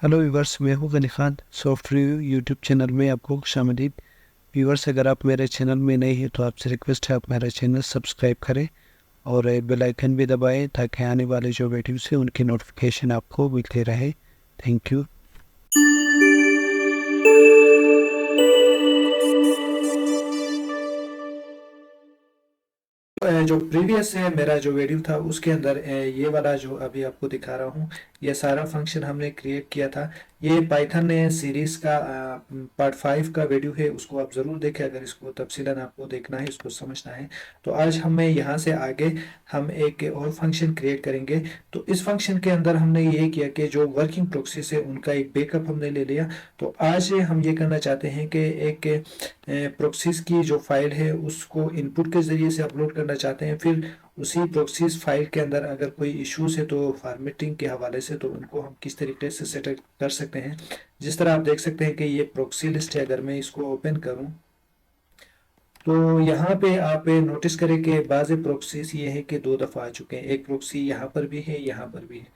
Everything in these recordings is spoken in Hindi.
हेलो व्यूवर्स, मैं हूं Gani Khan. Soft review YouTube channel में आपको खुशामदीद। व्यूवर्स, अगर आप मेरे चैनल में नए हैं तो आपसे रिक्वेस्ट है आप मेरा चैनल सब्सक्राइब करें और बेल आइकन भी दबाएं ताकि आने वाले जो वीडियोस हैं उनकी नोटिफिकेशन आपको मिलते रहे। Thank you. जो प्रीवियस है मेरा जो वीडियो था उसके अंदर ये वाला जो अभी आपको दिखा रहा हूँ, ये सारा फंक्शन हमने क्रिएट किया था। ये पाइथन सीरीज का पार्ट 5 का वीडियो है, उसको आप ज़रूर देखें अगर इसको तफसीलन आपको देखना है, इसको समझना है। तो आज हमें यहाँ से आगे हम एक और फंक्शन क्रिएट करेंगे। तो इस फंक्शन के अंदर हमने ये किया कि जो वर्किंग प्रोक्सीज है उनका एक बैकअप हमने ले लिया। तो आज हम ये करना चाहते हैं कि एक प्रोक्सीज की जो फाइल है उसको इनपुट के ज़रिए से अपलोड करना चाहते हैं। फिर उसी प्रोक्सीज फाइल के अंदर अगर कोई इश्यूज है तो फॉर्मेटिंग के हवाले से तो उनको हम किस तरीके से सेटअप कर सकते हैं। जिस तरह आप देख सकते हैं कि ये प्रोक्सी लिस्ट है। अगर मैं इसको ओपन करूं तो यहाँ पे आप नोटिस करें कि बाज़ प्रोक्सीज ये है कि 2 दफ़ा आ चुके हैं। एक प्रोक्सी यहाँ पर भी है, यहाँ पर भी है।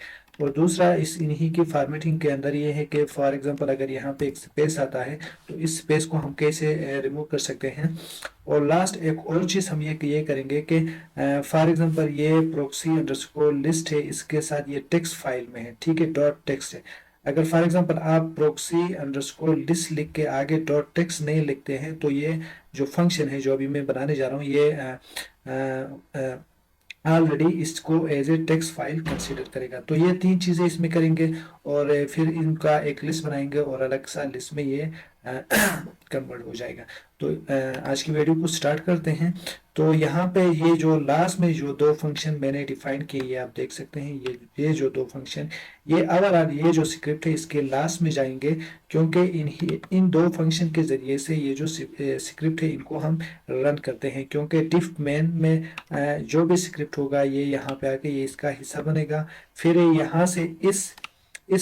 और दूसरा इस इन्हीं की फार्मेटिंग के अंदर ये है कि फॉर एग्जांपल अगर यहाँ पे एक स्पेस आता है तो इस स्पेस को हम कैसे रिमूव कर सकते हैं। और लास्ट एक और चीज़ हम ये करेंगे कि फॉर एग्जांपल ये प्रोक्सी अंडरस्कोर लिस्ट है, इसके साथ ये टेक्स्ट फाइल में है, ठीक है, डॉट टेक्स्ट है। अगर फॉर एग्जांपल आप प्रोक्सी अंडरस्कोर लिस्ट लिख के आगे डॉट टेक्स्ट नहीं लिखते हैं तो ये जो फंक्शन है जो अभी मैं बनाने जा रहा हूँ ये ऑलरेडी इसको as a text file consider करेगा। तो ये 3 चीज़ें इसमें करेंगे और फिर इनका एक लिस्ट बनाएंगे और अलग सा लिस्ट में ये कन्वर्ट हो जाएगा। तो आज की वीडियो को स्टार्ट करते हैं। तो यहाँ पे ये जो लास्ट में जो 2 फंक्शन मैंने डिफाइन किए ये आप देख सकते हैं। ये जो 2 फंक्शन, ये ओवरऑल ये जो स्क्रिप्ट है इसके लास्ट में जाएंगे, क्योंकि इन 2 फंक्शन के ज़रिए से ये जो स्क्रिप्ट है इनको हम रन करते हैं। क्योंकि डिफ मेन में जो भी स्क्रिप्ट होगा ये यहाँ पे आके ये इसका हिस्सा बनेगा। फिर यहाँ से इस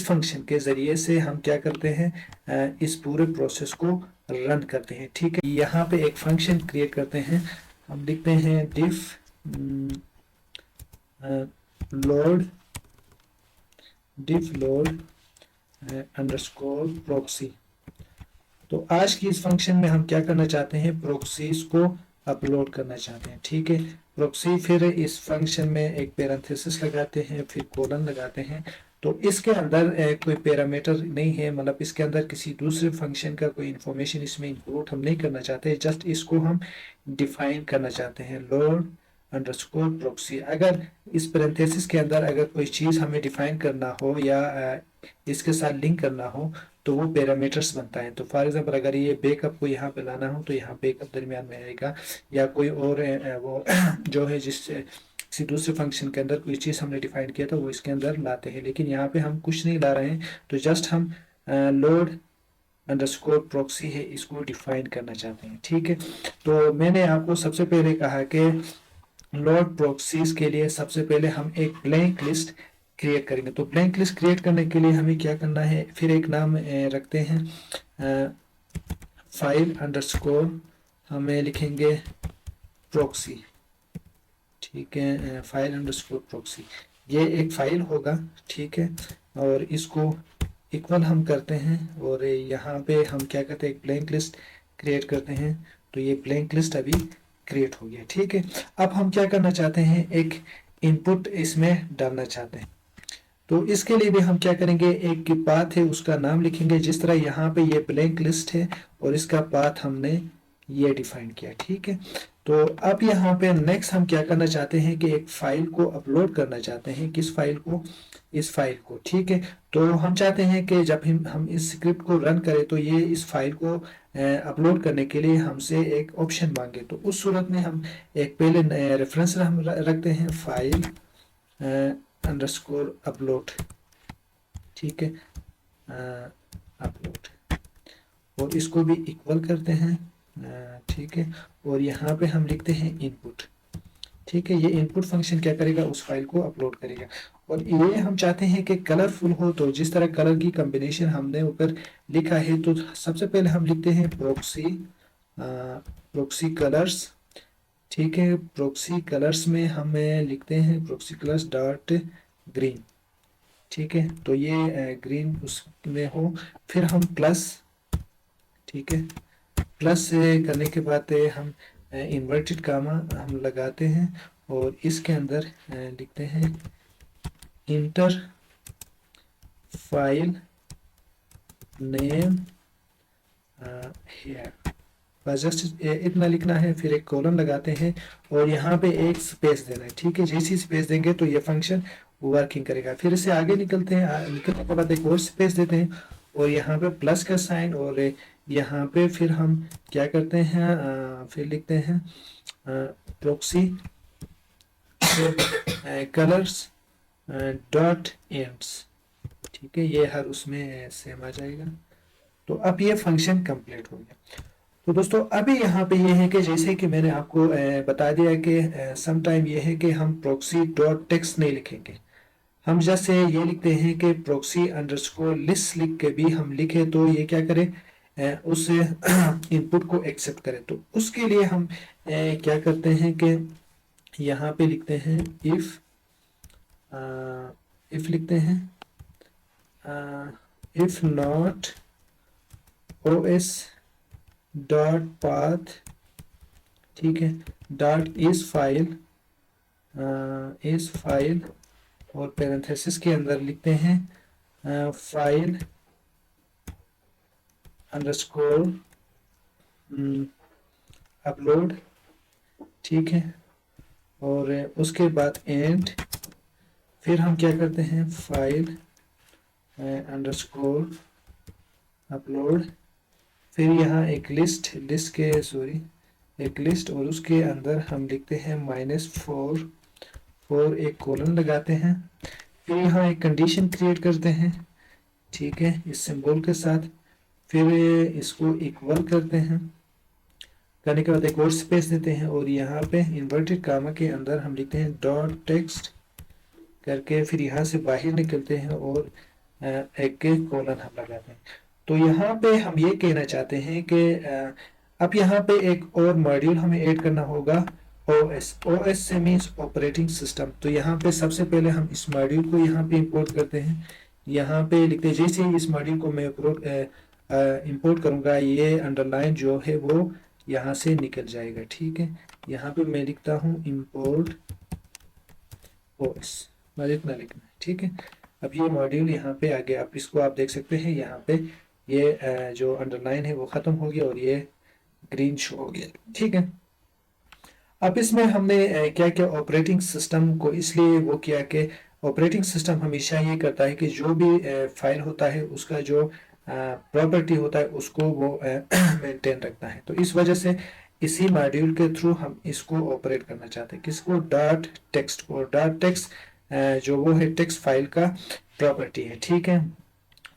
फंक्शन के ज़रिए से हम क्या करते हैं, इस पूरे प्रोसेस को रन करते हैं। ठीक है, यहाँ पे एक फंक्शन क्रिएट करते हैं। हम लिखते हैं डिफ लोड अंडरस्कोर प्रोक्सी। तो आज की इस फंक्शन में हम क्या करना चाहते हैं, प्रोक्सीज को अपलोड करना चाहते हैं। ठीक है, प्रोक्सी फिर इस फंक्शन में एक पैरेंथेसिस लगाते हैं, फिर कोलन लगाते हैं। तो इसके अंदर कोई पैरामीटर नहीं है, मतलब इसके अंदर किसी दूसरे फंक्शन का कोई इंफॉर्मेशन इसमें इंक्लूड हम नहीं करना चाहते, जस्ट इसको हम डिफाइन करना चाहते हैं, लोड अंडरस्कोर प्रोक्सी। अगर इस पैरेंथेसिस के अंदर अगर कोई चीज़ हमें डिफाइन करना हो या इसके साथ लिंक करना हो तो वो पैरामीटर्स बनता है। तो फॉर एग्जांपल अगर ये बैकअप को यहाँ पे लाना हो तो यहाँ बैकअप दरमियान में आएगा, या कोई और वो जो है जिस किसी दूसरे फंक्शन के अंदर कोई चीज़ हमने डिफाइन किया था वो इसके अंदर लाते हैं। लेकिन यहाँ पे हम कुछ नहीं ला रहे हैं, तो जस्ट हम लोड अंडरस्कोर प्रोक्सी है इसको डिफाइन करना चाहते हैं। ठीक है, तो मैंने आपको सबसे पहले कहा कि लोड प्रोक्सीज के लिए सबसे पहले हम एक ब्लैंक लिस्ट क्रिएट करेंगे। तो ब्लैंक लिस्ट क्रिएट करने के लिए हमें क्या करना है, फिर एक नाम रखते हैं फाइल अंडरस्कोर, हमें लिखेंगे प्रोक्सी। ठीक है, फाइल अंडरस्कोर प्रोक्सी, ये एक फाइल होगा। ठीक है, और इसको इक्वल हम करते हैं और यहाँ पे हम क्या करते हैं, एक ब्लैंक लिस्ट क्रिएट करते हैं। तो ये ब्लैंक लिस्ट अभी क्रिएट हो गया। ठीक है, अब हम क्या करना चाहते हैं, एक इनपुट इसमें डालना चाहते हैं। तो इसके लिए भी हम क्या करेंगे, एक पाथ है उसका नाम लिखेंगे, जिस तरह यहाँ पे ये ब्लैंक लिस्ट है और इसका पाथ हमने ये डिफाइन किया। ठीक है, तो अब यहाँ पे नेक्स्ट हम क्या करना चाहते हैं कि एक फाइल को अपलोड करना चाहते हैं। किस फाइल को, इस फाइल को। ठीक है, तो हम चाहते हैं कि जब हम इस स्क्रिप्ट को रन करें तो ये इस फाइल को अपलोड करने के लिए हमसे एक ऑप्शन मांगे। तो उस सूरत में हम एक पहले रेफरेंस हम रखते हैं, फाइल अंडरस्कोर अपलोड। ठीक है, अपलोड, और इसको भी इक्वल करते हैं। ठीक है, और यहाँ पे हम लिखते हैं इनपुट। ठीक है, ये इनपुट फंक्शन क्या करेगा, उस फाइल को अपलोड करेगा। और ये हम चाहते हैं कि कलरफुल हो, तो जिस तरह कलर की कॉम्बिनेशन हमने ऊपर लिखा है, तो सबसे पहले हम लिखते हैं प्रोक्सी कलर्स। ठीक है, प्रोक्सी कलर्स में हमें लिखते हैं प्रोक्सी कलर्स डॉट ग्रीन। ठीक है, तो ये ग्रीन उसमें हो, फिर हम प्लस, ठीक है, प्लस से करने के बाद हम इन्वर्टेड कामा हम लगाते हैं और इसके अंदर लिखते हैं इंटर फाइल नेम हेयर, बस जस्ट इतना लिखना है, फिर एक कॉलम लगाते हैं और यहाँ पे एक स्पेस देना है। ठीक है, जैसे ही स्पेस देंगे तो ये फंक्शन वर्किंग करेगा। फिर इससे आगे निकलते हैं, निकलने के बाद एक और स्पेस देते हैं और यहाँ पे प्लस का साइन, और यहाँ पे फिर हम क्या करते हैं, फिर लिखते हैं प्रॉक्सी कलर्स डॉट एंड्स। ठीक है, ये हर उसमें सेम आ जाएगा। तो अब ये फंक्शन कंप्लीट हो गया। तो दोस्तों अभी यहाँ पे ये है कि जैसे कि मैंने आपको बता दिया कि सम टाइम ये है कि हम प्रॉक्सी डॉट टेक्स्ट नहीं लिखेंगे, हम जैसे ये लिखते हैं कि प्रॉक्सी अंडरस्कोर लिस्ट लिख के भी हम लिखे तो ये क्या करे, उस इनपुट को एक्सेप्ट करे। तो उसके लिए हम क्या करते हैं कि यहाँ पे लिखते हैं इफ लिखते हैं if not os dot path, ठीक है, डॉट इस फाइल और पैरेंथेसिस के अंदर लिखते हैं फाइल अंडरस्कोर अपलोड, ठीक है, और उसके बाद एंड, फिर हम क्या करते हैं फाइल अंडरस्कोर अपलोड, फिर यहाँ एक लिस्ट एक लिस्ट और उसके अंदर हम लिखते हैं -4 एक कॉलन लगाते हैं, फिर यहाँ एक कंडीशन क्रिएट करते हैं, ठीक है, इस सिंबल के साथ, फिर इसको इक्वल करते हैं, करने के बाद एक और स्पेस देते हैं और यहाँ पे इन्वर्टेड कामा के अंदर हम लिखते हैं डॉट टेक्स्ट करके, फिर यहाँ से बाहर निकलते हैं और एक कॉलन हम लगाते हैं। तो यहाँ पे हम ये कहना चाहते हैं कि अब यहाँ पे एक और मॉड्यूल हमें ऐड करना होगा, ओएस से मीन्स ऑपरेटिंग सिस्टम। तो यहाँ पे सबसे पहले हम इस मॉड्यूल को यहाँ पे इंपोर्ट करते हैं, यहाँ पे लिखते हैं, जैसे ही इस मॉड्यूल को मैं इंपोर्ट करूँगा ये अंडरलाइन जो है वो यहाँ से निकल जाएगा। ठीक है, यहाँ पे मैं लिखता हूँ इंपोर्ट ओएस, बस इतना लिखना है। ठीक है, अब ये मॉड्यूल यहाँ पे आ गया, आप इसको आप देख सकते हैं यहाँ पे ये जो अंडरलाइन है वो ख़त्म हो गया और ये ग्रीन शो हो गया। ठीक है, अब इसमें हमने क्या क्या ऑपरेटिंग सिस्टम को इसलिए वो किया कि ऑपरेटिंग सिस्टम हमेशा ये करता है कि जो भी फाइल होता है उसका जो प्रॉपर्टी होता है उसको वो मेंटेन रखता है। तो इस वजह से इसी मॉड्यूल के थ्रू हम इसको ऑपरेट करना चाहते हैं, किसको, डॉट टेक्स्ट, और डॉट टेक्स्ट जो वो है टेक्स्ट फाइल का प्रॉपर्टी है। ठीक है,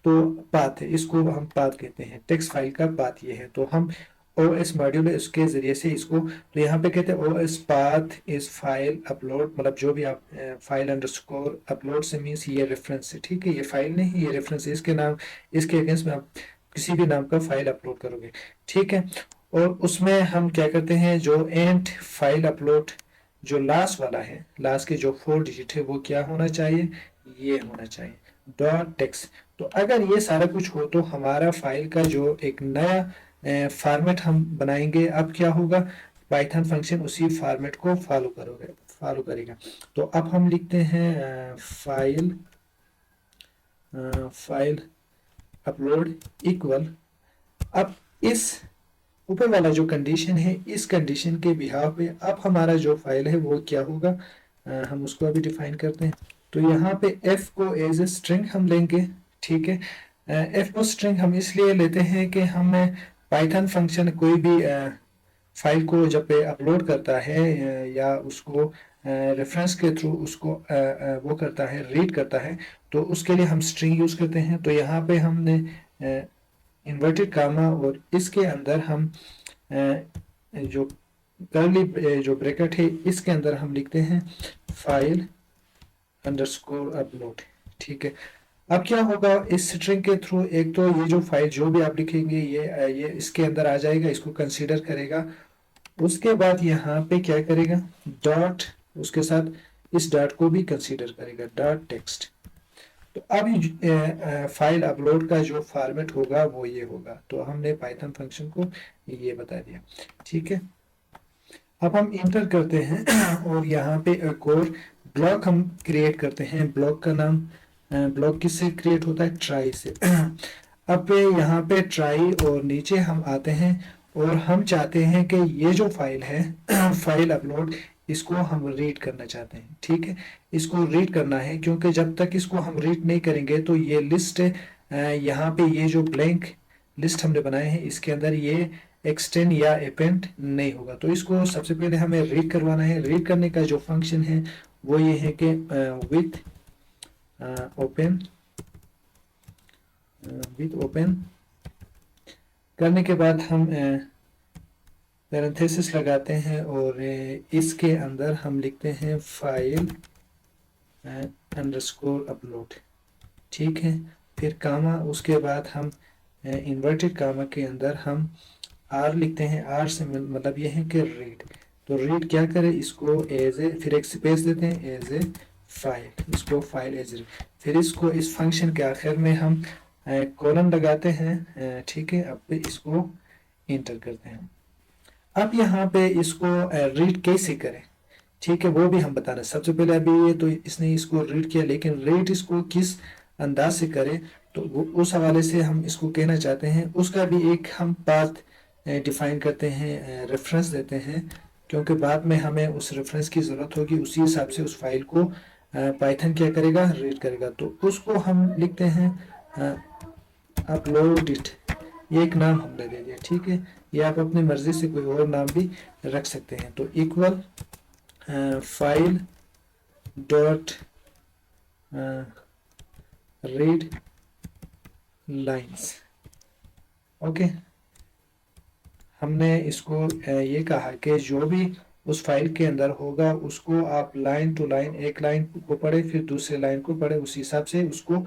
तो पाथ है, इसको हम पाथ कहते हैं, टेक्स्ट फाइल का पाथ ये है। तो हम ओएस मॉड्यूल है उसके जरिए से इसको, तो यहाँ पे कहते हैं OS path is file upload, मतलब जो भी आप फाइल अंडरस्कोर अपलोड से मीन्स ये रेफरेंस है। ठीक है, ये फाइल नहीं, ये रेफरेंस है, इसके नाम, इसके अगेंस्ट में आप किसी भी नाम का फाइल अपलोड करोगे। ठीक है, और उसमें हम क्या करते हैं, जो एंड फाइल अपलोड जो लास्ट वाला है, लास्ट के जो 4 डिजिट है वो क्या होना चाहिए, ये होना चाहिए डॉट टेक्स्ट। तो अगर ये सारा कुछ हो तो हमारा फाइल का जो एक नया फॉर्मेट हम बनाएंगे, अब क्या होगा, पाइथन फंक्शन उसी फॉर्मेट को फॉलो करेगा। तो अब हम लिखते हैं फाइल अपलोड इक्वल, अब इस ऊपर वाला जो कंडीशन है इस कंडीशन के बिहाव पे अब हमारा जो फाइल है वो क्या होगा, हम उसको अभी डिफाइन करते हैं। तो यहाँ पे f को एज ए स्ट्रिंग हम लेंगे। ठीक है, f को स्ट्रिंग हम इसलिए लेते हैं कि हम पाइथन फंक्शन कोई भी फाइल को जब पे अपलोड करता है या उसको रेफरेंस के थ्रू उसको वो करता है, रीड करता है, तो उसके लिए हम स्ट्रिंग यूज करते हैं। तो यहाँ पे हमने इन्वर्टेड कामा और इसके अंदर हम जो कर्ली जो ब्रैकेट है इसके अंदर हम लिखते हैं फाइल अंडरस्कोर अपलोड। ठीक है, अब क्या होगा इस स्ट्रिंग के थ्रू, एक तो ये जो फाइल जो भी आप लिखेंगे ये इसके अंदर आ जाएगा, इसको कंसीडर करेगा। उसके बाद यहाँ पे क्या करेगा, डॉट, उसके साथ इस डॉट को भी कंसीडर करेगा, डॉट टेक्स्ट। तो अब फाइल अपलोड का जो फॉर्मेट होगा वो ये होगा। तो हमने पाइथन फंक्शन को ये बता दिया, ठीक है। अब हम इंटर करते हैं और यहाँ पे एक और ब्लॉक हम क्रिएट करते हैं। ब्लॉक का नाम, ब्लॉक किससे क्रिएट होता है, ट्राई से। अब यहाँ पे ट्राई और नीचे हम आते हैं और हम चाहते हैं कि ये जो फाइल है फाइल अपलोड, इसको हम रीड करना चाहते हैं, ठीक है। इसको रीड करना है क्योंकि जब तक इसको हम रीड नहीं करेंगे तो ये लिस्ट यहाँ पे ये जो ब्लैंक लिस्ट हमने बनाए हैं इसके अंदर ये एक्सटेंड या अपेंड नहीं होगा। तो इसको सबसे पहले हमें रीड करवाना है। रीड करने का जो फंक्शन है वो ये है कि विथ ओपन, विथ ओपन करने के बाद हम पैरेंथेसिस लगाते हैं और इसके अंदर हम लिखते हैं फाइल अंडरस्कोर अपलोड, ठीक है। फिर कामा, उसके बाद हम इन्वर्टेड कामा के अंदर हम आर लिखते हैं। आर से मतलब ये है कि रीड। तो रीड क्या करे, इसको एज ए, फिर एक स्पेस देते हैं, एज ए फाइल, इसको फाइल एज ए। फिर इसको इस फंक्शन के आखिर में हम कॉलन लगाते हैं, ठीक है। अब इसको इंटर करते हैं। अब यहाँ पे इसको रीड कैसे करें, ठीक है, वो भी हम बताना। सबसे पहले अभी ये तो इसने इसको रीड किया, लेकिन रीड इसको किस अंदाज से करें, तो उस हवाले से हम इसको कहना चाहते हैं। उसका भी एक हम पाथ डिफाइन करते हैं, रेफरेंस देते हैं, क्योंकि बाद में हमें उस रेफरेंस की ज़रूरत होगी। उसी हिसाब से उस फाइल को पाइथन क्या करेगा, रीड करेगा। तो उसको हम लिखते हैं अपलोड इट, ये एक नाम हमने दे दिया, ठीक है। ये आप अपनी मर्जी से कोई और नाम भी रख सकते हैं। तो equal file dot read lines, okay. हमने इसको ये कहा कि जो भी उस फाइल के अंदर होगा उसको आप लाइन टू लाइन, एक लाइन को पढ़े फिर दूसरे लाइन को पढ़े, उस हिसाब से उसको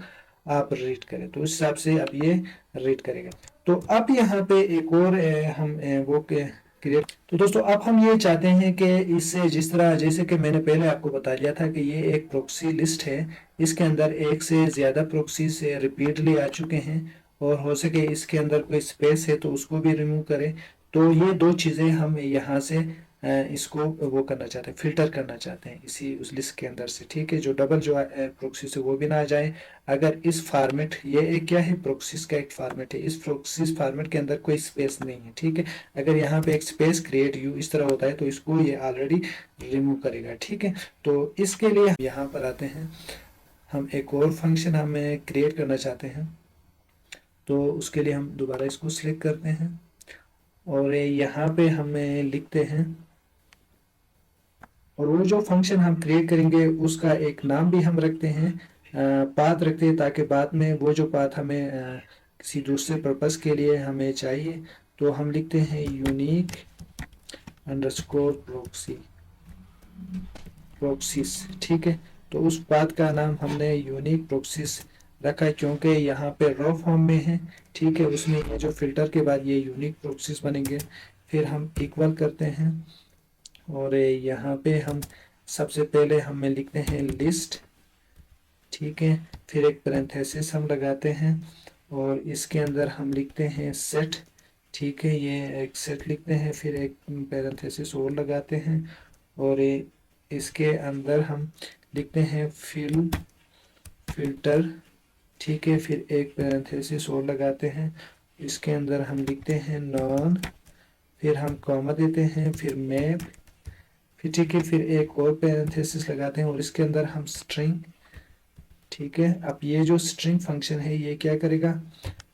आप रीड करें। तो उस हिसाब से अब ये रीड करेगा। तो अब यहाँ पे एक और हम वो क्रिएट। तो दोस्तों अब हम ये चाहते हैं कि इससे, जिस तरह जैसे कि मैंने पहले आपको बता दिया था कि ये एक प्रोक्सी लिस्ट है, इसके अंदर एक से ज़्यादा प्रोक्सी से रिपीटली आ चुके हैं, और हो सके इसके अंदर कोई स्पेस है तो उसको भी रिमूव करें। तो ये दो चीज़ें हम यहाँ से इसको वो करना चाहते हैं, फिल्टर करना चाहते हैं इसी उस लिस्ट के अंदर से, ठीक है। जो डबल जो प्रोक्सी से वो भी ना आ जाए। अगर इस फॉर्मेट, ये एक क्या है, प्रोक्सीज का एक फॉर्मेट है, इस प्रोक्सीज फॉर्मेट के अंदर कोई स्पेस नहीं है, ठीक है। अगर यहाँ पे एक स्पेस क्रिएट यू इस तरह होता है तो इसको ये ऑलरेडी रिमूव करेगा, ठीक है। तो इसके लिए यहाँ पर आते हैं, हम एक और फंक्शन हमें क्रिएट करना चाहते हैं। तो उसके लिए हम दोबारा इसको सिलेक्ट करते हैं और यहाँ पे हमें लिखते हैं, और वो जो फंक्शन हम क्रिएट करेंगे उसका एक नाम भी हम रखते हैं, पाथ रखते हैं, ताकि बाद में वो जो पाथ हमें किसी दूसरे पर्पस के लिए हमें चाहिए तो हम लिखते हैं यूनिक अंडरस्कोर प्रोक्सी, प्रोक्सीज, ठीक है। तो उस पाथ का नाम हमने यूनिक प्रोक्सीज रखा है क्योंकि यहाँ पे रॉ फॉर्म में है, ठीक है। उसमें ये जो फिल्टर के बाद ये यूनिक प्रोक्सीज बनेंगे। फिर हम इक्वल करते हैं और यहाँ पे हम सबसे पहले हमें लिखते हैं लिस्ट, ठीक है। फिर एक पैरेंथेसिस हम लगाते हैं और इसके अंदर हम लिखते हैं सेट, ठीक है। ये एक सेट लिखते हैं, फिर एक पैरेंथेसिस और लगाते हैं और इसके अंदर हम लिखते हैं फिल्टर, ठीक है। फिर एक पैरेंथेसिस और लगाते हैं, इसके अंदर हम लिखते हैं नॉन, फिर हम कॉमा देते हैं, फिर मैप, फिर ठीक है, फिर एक और पैरेंथेसिस लगाते हैं और इसके अंदर हम स्ट्रिंग, ठीक है। अब ये जो स्ट्रिंग फंक्शन है ये क्या करेगा,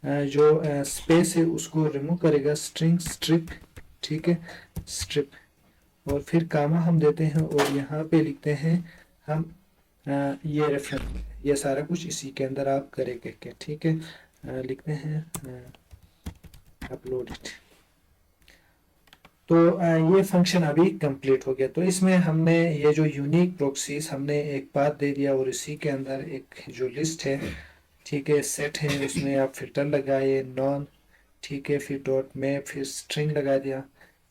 जो स्पेस है उसको रिमूव करेगा, स्ट्रिंग स्ट्रिप, ठीक है, स्ट्रिप। और फिर कामा हम देते हैं और यहाँ पे लिखते हैं हम ये रेफरेंस, ये सारा कुछ इसी के अंदर आप करेंगे, ठीक है। लिखते हैं अपलोड इट। तो ये फंक्शन अभी कंप्लीट हो गया। तो इसमें हमने ये जो यूनिक प्रोक्सीज हमने एक पाथ दे दिया और इसी के अंदर एक जो लिस्ट है, ठीक है, सेट है, उसमें आप फिल्टर लगाए नॉन, ठीक है, फिर डॉट में फिर स्ट्रिंग लगा दिया।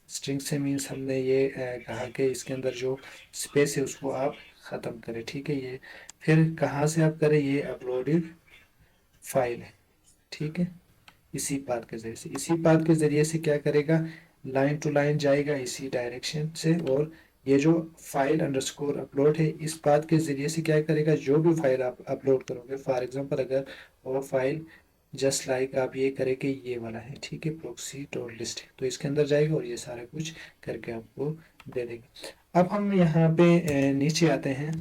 स्ट्रिंग से मीन्स हमने ये कहा कि इसके अंदर जो स्पेस है उसको आप ख़त्म करें, ठीक है। ये फिर कहाँ से आप करें, ये अपलोडेड फाइल है, ठीक है। इसी पाथ के जरिए से, इसी पाथ के जरिए से क्या करेगा, लाइन टू लाइन जाएगा इसी डायरेक्शन से, और ये जो फाइल अंडरस्कोर अपलोड है इस पाथ के जरिए से क्या करेगा, जो भी फाइल आप अपलोड करोगे, फॉर एग्जांपल अगर वो फाइल जस्ट लाइक आप ये करें कि ये वाला है, ठीक है, प्रोक्सी डॉट लिस्ट है, तो इसके अंदर जाएगा और ये सारा कुछ करके आपको दे देगा। अब हम यहाँ पे नीचे आते हैं।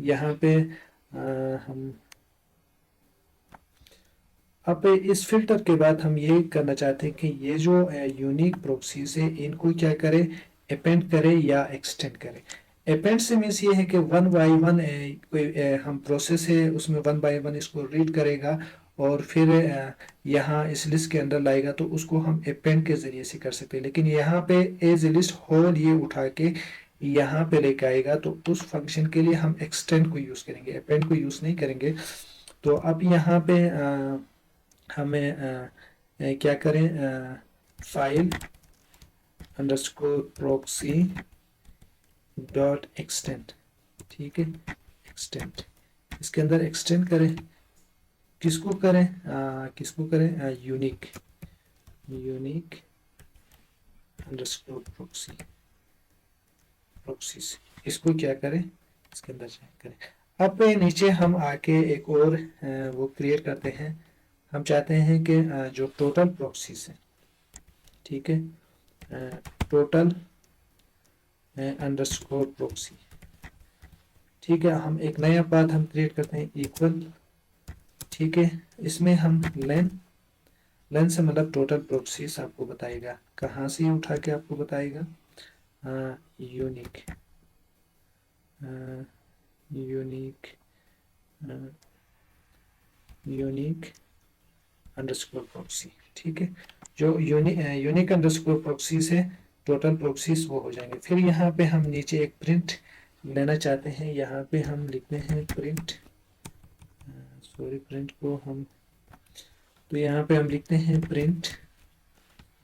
यहाँ पे हम अब इस फिल्टर के बाद हम ये करना चाहते हैं कि ये जो यूनिक प्रोक्सीज है इनको क्या करें, अपेंड करें या एक्सटेंड करें। अपेंड से मीन्स ये है कि वन बाय वन कोई हम प्रोसेस है उसमें वन बाय वन इसको रीड करेगा और फिर यहाँ इस लिस्ट के अंदर लाएगा, तो उसको हम अपेंड के जरिए से कर सकते हैं। लेकिन यहाँ पे एज लिस्ट होल ये उठा के यहाँ पे लेके आएगा, तो उस फंक्शन के लिए हम एक्सटेंड को यूज करेंगे, अपेंड को यूज नहीं करेंगे। तो अब यहाँ पे हमें क्या करें, file underscore proxy dot extend, ठीक है, एक्सटेंड, इसके अंदर एक्सटेंड करें, किसको करें, किसको करें, unique, unique underscore proxy, proxies, इसको क्या करें, इसके अंदर करें। अब नीचे हम आके एक और वो क्रिएट करते हैं। हम चाहते हैं कि जो टोटल प्रॉक्सीज है, ठीक है, टोटल अंडरस्कोर प्रॉक्सी, ठीक है, हम एक नया पाथ हम क्रिएट करते हैं इक्वल, ठीक है, इसमें हम लेन, लेन से मतलब टोटल प्रॉक्सीज आपको बताएगा, कहाँ से उठा के आपको बताएगा, unique, unique, unique underscore proxy, ठीक है, जो यूनिक अंडरस्कोर प्रॉक्सी से टोटल प्रॉक्सीज वो हो जाएंगे। फिर यहाँ पे हम नीचे एक प्रिंट लेना चाहते हैं, यहाँ पे हम लिखते हैं प्रिंट, सॉरी प्रिंट को हम, तो यहाँ पे हम लिखते हैं प्रिंट,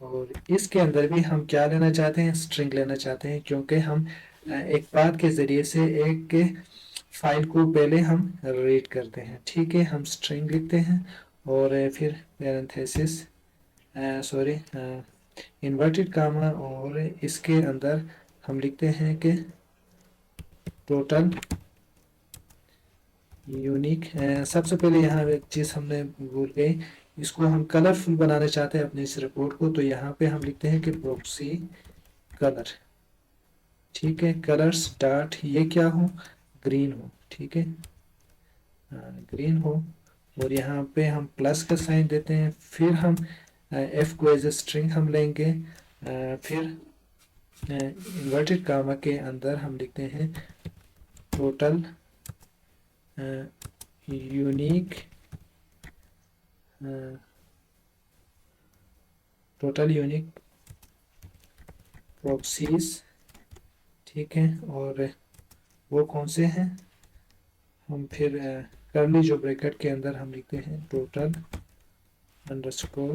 और इसके अंदर भी हम क्या लेना चाहते हैं, स्ट्रिंग लेना चाहते हैं, क्योंकि हम एक पाथ के जरिए से एक फाइल को पहले हम रीड करते हैं, ठीक है, हम स्ट्रिंग लिखते हैं और फिर पैरेंथेसिस, सॉरी इन्वर्टेड कामा, और इसके अंदर हम लिखते हैं कि टोटल यूनिक। सबसे पहले यहाँ एक चीज़ हमने भूल गई, इसको हम कलरफुल बनाना चाहते हैं अपने इस रिपोर्ट को, तो यहाँ पे हम लिखते हैं कि प्रॉक्सी कलर, ठीक है, कलर्स डॉट ये क्या हो, ग्रीन हो, ठीक है, ग्रीन हो, और यहाँ पे हम प्लस का साइन देते हैं, फिर हम एफ को एज ए स्ट्रिंग हम लेंगे, फिर इन्वर्टेड कामा के अंदर हम लिखते हैं total unique, total unique proxies, ठीक है, और वो कौन से हैं, हम फिर करली जो ब्रैकेट के अंदर हम लिखते हैं टोटल अंडरस्कोर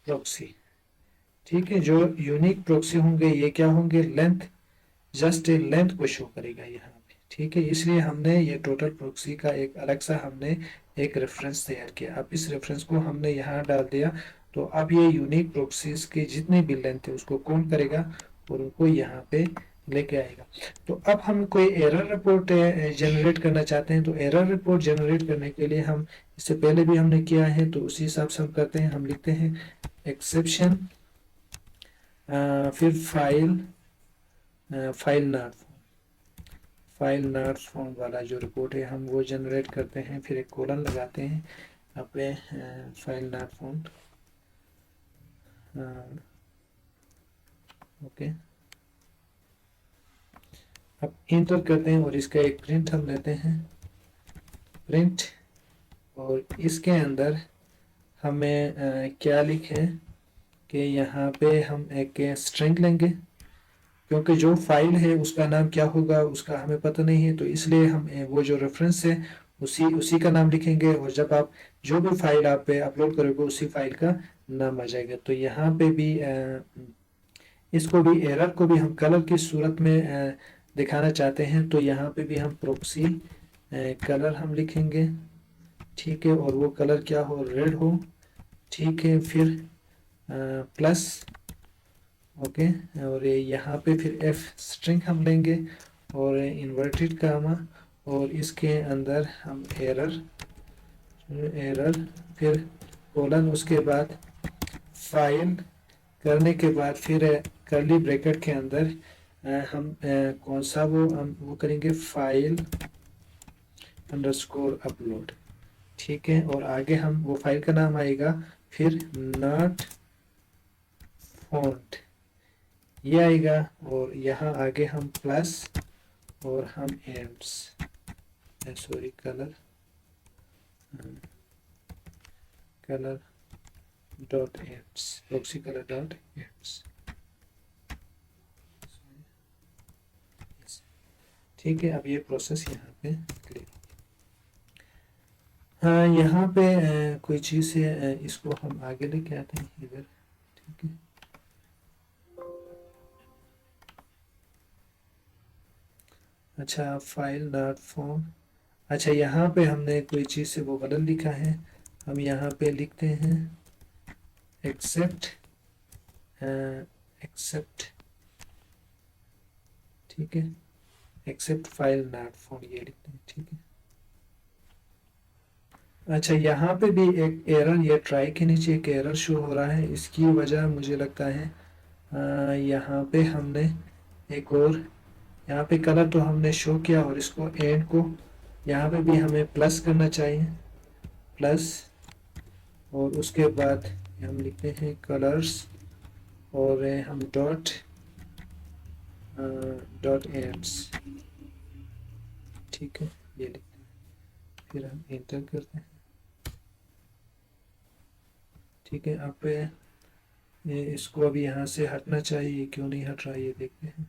प्रॉक्सी, ठीक है, जो यूनिक प्रॉक्सी होंगे ये क्या होंगे, लेंथ, जस्ट ए लेंथ को शो करेगा यहाँ पे, ठीक है, इसलिए हमने ये टोटल प्रॉक्सी का एक अलग सा हमने एक रेफरेंस तैयार किया। अब इस रेफरेंस को हमने यहाँ डाल दिया, तो अब ये यूनिक प्रॉक्सीज के जितने भी लेंथ है उसको काउंट करेगा और उनको यहाँ पे लेके आएगा। तो अब हम कोई एरर रिपोर्ट जनरेट करना चाहते हैं, तो एरर रिपोर्ट जनरेट करने के लिए हम, इससे पहले भी हमने किया है तो उसी हिसाब से हम करते हैं, हम लिखते हैं एक्सेप्शन, फिर file, file not, file not found वाला जो रिपोर्ट है हम वो जनरेट करते हैं, फिर एक कोलन लगाते हैं अपने फाइल नॉट फाउंड, ओके, अब इंटर करते हैं और इसका एक प्रिंट हम लेते हैं, प्रिंट, और इसके अंदर हमें क्या लिखें कि यहाँ पे हम एक स्ट्रिंग लेंगे, क्योंकि जो फाइल है उसका नाम क्या होगा उसका हमें पता नहीं है, तो इसलिए हम वो जो रेफरेंस है उसी उसी का नाम लिखेंगे, और जब आप जो भी फाइल आप अपलोड करोगे उसी फाइल का नाम आ जाएगा। तो यहाँ पे भी इसको भी एरर को भी हम कलर की सूरत में दिखाना चाहते हैं तो यहाँ पे भी हम प्रॉक्सी कलर हम लिखेंगे, ठीक है, और वो कलर क्या हो, रेड हो, ठीक है। फिर प्लस, ओके, और यहाँ पे फिर एफ स्ट्रिंग हम लेंगे और इन्वर्टेड कामा, और इसके अंदर हम एरर, फिर कोलन, उसके बाद फाइल करने के बाद फिर कर्ली ब्रैकेट के अंदर हम कौन सा हम वो करेंगे, फाइल अंडरस्कोर अपलोड, ठीक है। और आगे हम वो फाइल का नाम आएगा, फिर नॉट फॉन्ट ये आएगा, और यहाँ आगे हम प्लस और हम AIIMS, sorry, colour dot AIIMS, proxy colour dot AIIMS, ठीक है। अब ये प्रोसेस यहाँ पे क्लियर। हाँ, यहाँ पे कोई चीज़ है, इसको हम आगे लेके आते हैं इधर, ठीक है। अच्छा, फाइल नॉट फॉर्म, अच्छा यहाँ पे हमने कोई चीज़ से वो बदल लिखा है, हम यहाँ पे लिखते हैं एक्सेप्ट, ठीक है, एक्सेप्ट फाइल नॉट फॉर्म ये लिखते हैं, ठीक है। अच्छा, यहाँ पे भी एक एरर, ये ट्राई के नीचे एक एरर शो हो रहा है, इसकी वजह मुझे लगता है यहाँ पे हमने एक और, यहाँ पे कलर तो हमने शो किया, और इसको एंड को यहाँ पे भी हमें प्लस करना चाहिए, प्लस, और उसके बाद हम लिखते हैं कलर्स, और हम डॉट एम्स, ठीक है, ये लिखते हैं, फिर हम एंटर करते हैं, ठीक है। अब इसको अभी यहाँ से हटना चाहिए, क्यों नहीं हट रहा ये देखते हैं।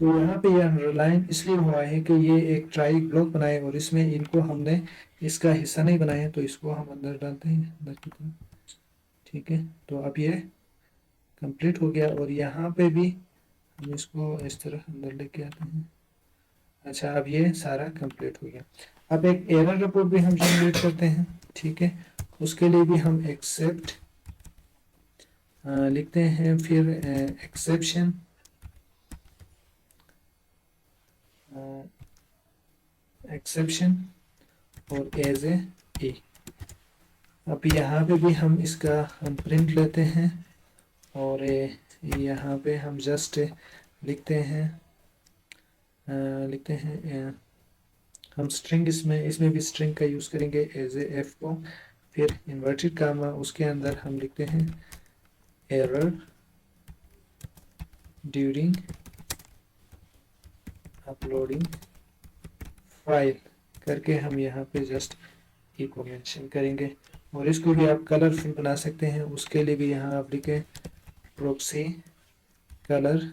तो यहाँ पे ये अंडरलाइन इसलिए हुआ है कि ये एक ट्राई ब्लॉक बनाए, और इसमें इनको हमने इसका हिस्सा नहीं बनाया, तो इसको हम अंदर डालते हैं, अंदर की तरफ, ठीक है। तो अब ये कंप्लीट हो गया, और यहाँ पे भी हम इसको इस तरह अंदर लेके आते हैं। अच्छा, अब ये सारा कंप्लीट हो गया। अब एक एरर रिपोर्ट भी हम जनरेट करते हैं, ठीक है। उसके लिए भी हम एक्सेप्ट लिखते हैं, फिर एक्सेप्शन, और एज ए। अब यहाँ पे भी हम इसका हम प्रिंट लेते हैं, और यहाँ पे हम जस्ट लिखते हैं हम स्ट्रिंग, इसमें भी स्ट्रिंग का यूज़ करेंगे एज ए एफ को, फिर इन्वर्टेड कामा, उसके अंदर हम लिखते हैं एरर ड्यूरिंग अपलोडिंग फाइल करके हम यहाँ पे जस्ट ई को मेंशन करेंगे, और इसको भी आप कलरफुल बना सकते हैं। उसके लिए भी यहाँ आप लिखें प्रॉक्सी कलर,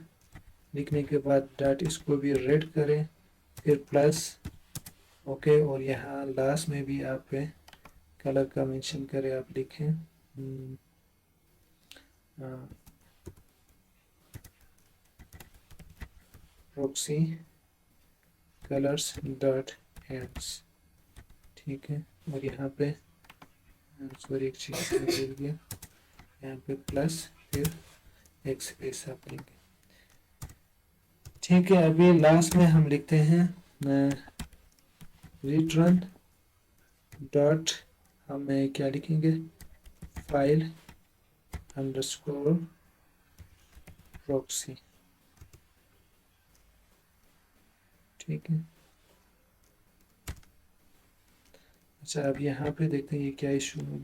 लिखने के बाद डॉट, इसको भी रेड करें, फिर प्लस, ओके, और यहाँ लास्ट में भी आप कलर का मेंशन करें, आप लिखें प्रॉक्सी कलर्स डॉट एम्स, ठीक है। और यहाँ पे सॉरी एक चीज़ भूल गया, यहाँ पे प्लस, फिर एक स्पेस आप देंगे, ठीक है। अभी लास्ट में हम लिखते हैं रिटर्न डॉट, हम क्या लिखेंगे, फाइल अंडरस्कोर प्रॉक्सी, ठीक है। अच्छा, अब यहाँ पे देखते हैं ये क्या इशू है,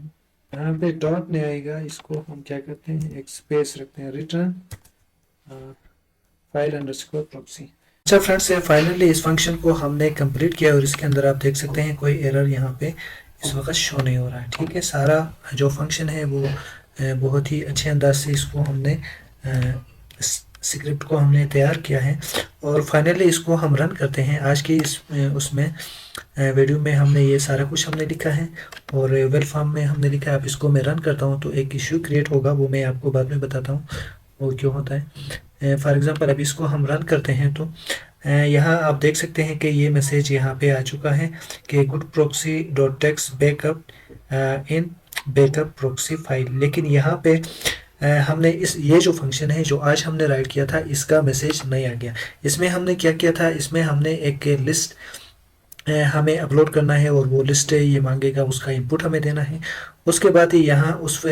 यहाँ पे डॉट नहीं आएगा, इसको हम क्या करते हैं, एक स्पेस रखते हैं, रिटर्न फाइल अंडरस्कोर प्रॉक्सी। अच्छा फ्रेंड्स, फाइनली इस फंक्शन को हमने कंप्लीट किया, और इसके अंदर आप देख सकते हैं कोई एरर यहाँ पे इस वक्त शो नहीं हो रहा है, ठीक है। सारा जो फंक्शन है वो बहुत ही अच्छे अंदाज से इसको हमने स्क्रिप्ट को हमने तैयार किया है, और फाइनली इसको हम रन करते हैं। आज की इस उसमें वीडियो में हमने ये सारा कुछ हमने लिखा है, और वेल फॉर्म में हमने लिखा है। अब इसको मैं रन करता हूँ तो एक इशू क्रिएट होगा, वो मैं आपको बाद में बताता हूँ वो क्यों होता है। फॉर एग्जांपल अभी इसको हम रन करते हैं तो यहाँ आप देख सकते हैं कि ये मैसेज यहाँ पे आ चुका है कि good proxy dot text backup in backup proxy file. लेकिन यहाँ पे हमने इस ये जो फंक्शन है जो आज हमने राइट किया था इसका मैसेज नहीं आ गया। इसमें हमने क्या किया था, इसमें हमने एक लिस्ट हमें अपलोड करना है और वो लिस्ट ये मांगेगा, उसका इनपुट हमें देना है। उसके बाद ही यहाँ उस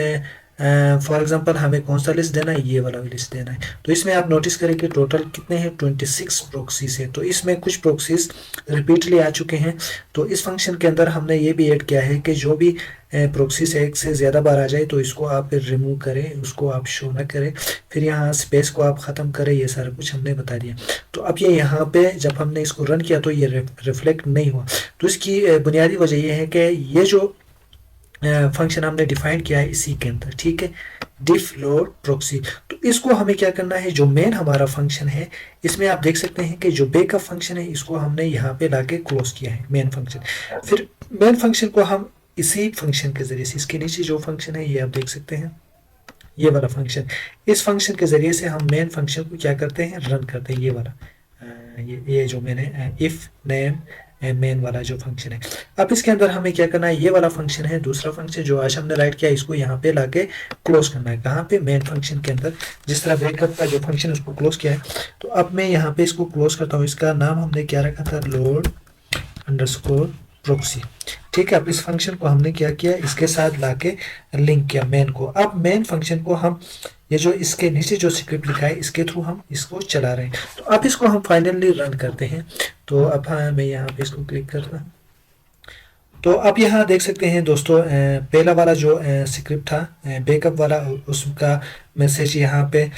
फॉर एग्जांपल हमें कौन सा लिस्ट देना है, ये वाला लिस्ट देना है। तो इसमें आप नोटिस करें कि टोटल कितने हैं, 26 प्रोक्सीज है। तो इसमें कुछ प्रोक्सीज रिपीटली आ चुके हैं। तो इस फंक्शन के अंदर हमने ये भी ऐड किया है कि जो भी प्रोक्सीज एक से ज़्यादा बार आ जाए तो इसको आप रिमूव करें, उसको आप शो ना करें, फिर यहाँ स्पेस को आप ख़त्म करें। ये सारा कुछ हमने बता दिया। तो अब ये यहाँ पे जब हमने इसको रन किया तो ये रिफ्लेक्ट नहीं हुआ। तो इसकी बुनियादी वजह ये है कि ये जो फंक्शन हमने डिफाइन किया है इसी के अंदर, ठीक है, डिफ लोड प्रोक्सी। तो इसको हमें क्या करना है, जो मेन हमारा फंक्शन है इसमें आप देख सकते हैं कि जो बैकअप फंक्शन है इसको हमने यहाँ पे लाके क्लोज किया है मेन फंक्शन। फिर मेन फंक्शन को हम इसी फंक्शन के जरिए से, इसके नीचे जो फंक्शन है ये आप देख सकते हैं, ये वाला फंक्शन, इस फंक्शन के जरिए से हम मेन फंक्शन को क्या करते हैं, रन करते हैं। ये वाला ये जो मैंने इफ नेम मेन वाला जो फंक्शन है। अब इसके अंदर हमें क्या करना है, ये वाला फंक्शन है दूसरा फंक्शन जो आज हमने राइट किया, इसको यहाँ पे लाके क्लोज करना है। कहाँ पे, मेन फंक्शन के अंदर। जिस तरह बैकअप का जो फंक्शन उसको क्लोज किया है, तो अब मैं यहाँ पे इसको क्लोज करता हूँ। इसका नाम हमने क्या रखा था, लोड अंडरस्कोर प्रोक्सी, ठीक है। अब इस फंक्शन को हमने क्या किया, इसके साथ लाके लिंक किया मेन को। अब मेन फंक्शन को हम ये जो इसके नीचे जो स्क्रिप्ट लिखा है इसके थ्रू हम इसको चला रहे हैं। तो अब इसको हम फाइनली रन करते हैं। तो अब हाँ, मैं यहाँ पे इसको क्लिक करता हूँ। तो अब यहाँ देख सकते हैं दोस्तों, पहला वाला जो स्क्रिप्ट था बैकअप वाला, उसका मैसेज यहाँ पे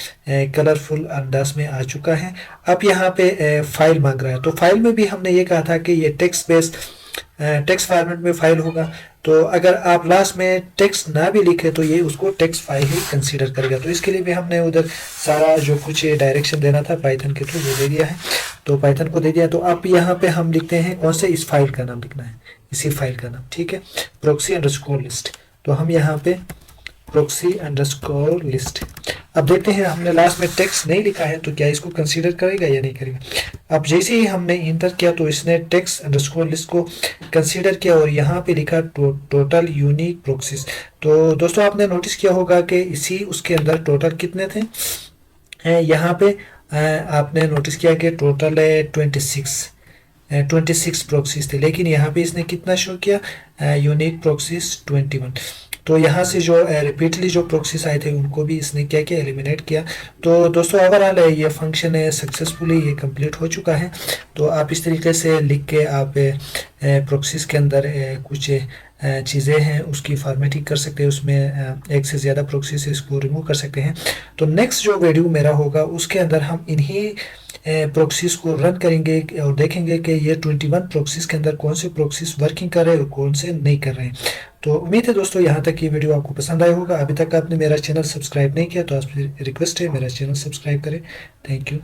कलरफुल अंदाज में आ चुका है। अब यहाँ पे फाइल मांग रहा है। तो फाइल में भी हमने ये कहा था कि ये टेक्स्ट बेस्ड टेक्स्ट फॉर्मेट में फाइल होगा। तो अगर आप लास्ट में टेक्स्ट ना भी लिखे तो ये उसको टेक्स्ट फाइल ही कंसीडर करेगा। तो इसके लिए भी हमने उधर सारा जो कुछ डायरेक्शन देना था पाइथन के थ्रू वो दे दिया है। तो पाइथन को दे दिया। तो अब यहाँ पे हम लिखते हैं कौन से, इस फाइल का नाम लिखना है, इसी फाइल का नाम, ठीक है, proxy अंडरस्कोर लिस्ट। तो हम यहाँ पे proxy अंडरस्कोर लिस्ट। अब देखते हैं, हमने लास्ट में टेक्स्ट नहीं लिखा है तो क्या इसको कंसीडर करेगा या नहीं करेगा। अब जैसे ही हमने इंटर किया तो इसने टेक्स्ट अंडरस्कोर लिस्ट को कंसीडर किया और यहाँ पे लिखा टोटल यूनिक प्रोक्सीज। तो दोस्तों आपने नोटिस किया होगा कि इसी उसके अंदर टोटल कितने थे, यहाँ पे आपने नोटिस किया कि टोटल है 26 प्रोक्सीज थे। लेकिन यहाँ पे इसने कितना शो किया, यूनिक प्रोक्सीज 21। तो यहाँ से जो रिपीटली जो प्रोक्सीज आए थे उनको भी इसने क्या किया, एलिमिनेट किया। तो दोस्तों ओवरऑल ये फंक्शन है सक्सेसफुली ये कंप्लीट हो चुका है। तो आप इस तरीके से लिख के आप प्रोक्सीज के अंदर कुछ चीज़ें हैं उसकी फॉर्मेटिंग कर सकते हैं, उसमें एक से ज़्यादा प्रोक्सीज इसको रिमूव कर सकते हैं। तो नेक्स्ट जो वीडियो मेरा होगा उसके अंदर हम इन्हीं प्रोक्सीज को रन करेंगे और देखेंगे कि ये 21 प्रोक्सीज के अंदर कौन से प्रोक्सीज वर्किंग कर रहे हैं और कौन से नहीं कर रहे हैं। तो उम्मीद है दोस्तों यहाँ तक ये वीडियो आपको पसंद आया होगा। अभी तक आपने मेरा चैनल सब्सक्राइब नहीं किया तो आपसे रिक्वेस्ट है मेरा चैनल सब्सक्राइब करें। Thank you.